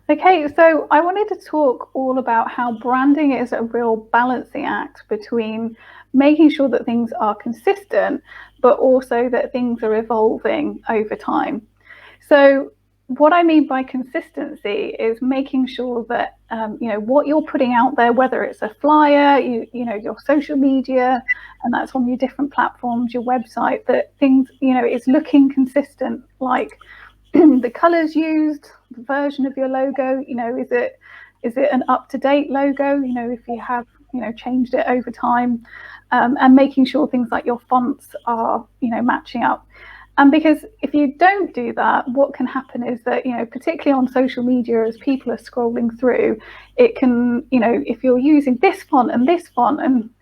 Okay, so I wanted to talk all about how branding is a real balancing act between making sure that things are consistent, but also that things are evolving over time. So what I mean by consistency is making sure that what you're putting out there, whether it's a flyer, your social media, and that's on your different platforms, your website, that things is looking consistent. Like the colors used, the version of your logo, is it an up-to-date logo, if you have changed it over time, and making sure things like your fonts are matching up. And because if you don't do that, what can happen is that, particularly on social media, as people are scrolling through, it can, if you're using this font, and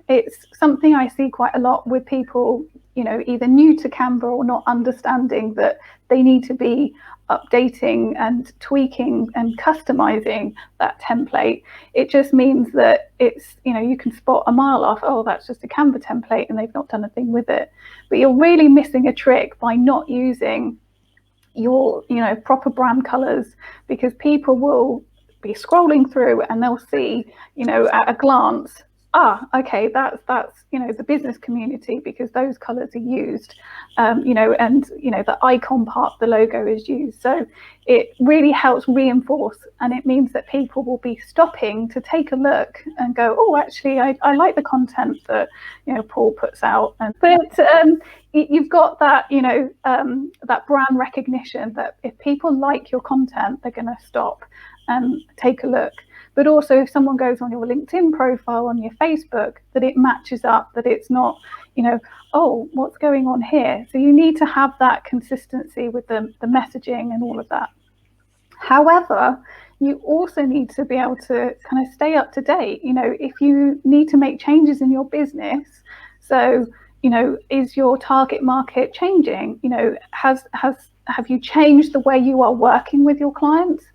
it's something I see quite a lot with people, either new to Canva or not understanding that they need to be updating and tweaking and customizing that template. It just means that it's, you can spot a mile off, oh, that's just a Canva template and they've not done a thing with it. But you're really missing a trick by not using your, proper brand colors, because people will be scrolling through and they'll see, at a glance, okay, that's the business community, because those colors are used, and the icon part, the logo is used. So it really helps reinforce, and it means that people will be stopping to take a look and go, oh, actually, I like the content that Paul puts out. But you've got that that brand recognition, that if people like your content, they're going to stop and take a look. But also, if someone goes on your LinkedIn profile, on your Facebook, that it matches up, that it's not, oh, what's going on here? So you need to have that consistency with the messaging and all of that. However, you also need to be able to kind of stay up to date. If you need to make changes in your business, so, is your target market changing? Have you changed the way you are working with your clients?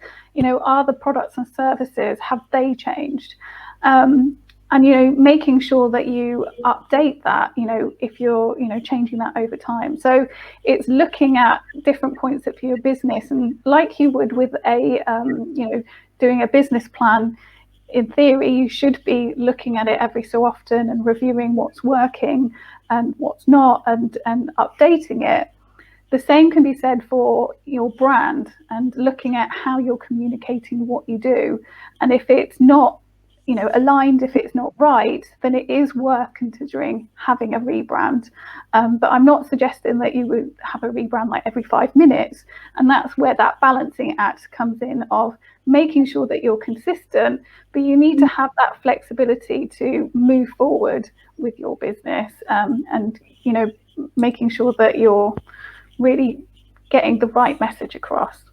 Are the products and services, have they changed? And making sure that you update that, if you're changing that over time. So it's looking at different points of your business, and like you would with a doing a business plan. In theory, you should be looking at it every so often and reviewing what's working and what's not, and updating it. The same can be said for your brand, and looking at how you're communicating what you do. And if it's not, aligned, if it's not right, then it is worth considering having a rebrand. But I'm not suggesting that you would have a rebrand like every 5 minutes. And that's where that balancing act comes in, of making sure that you're consistent, but you need to have that flexibility to move forward with your business, and making sure that you're really getting the right message across.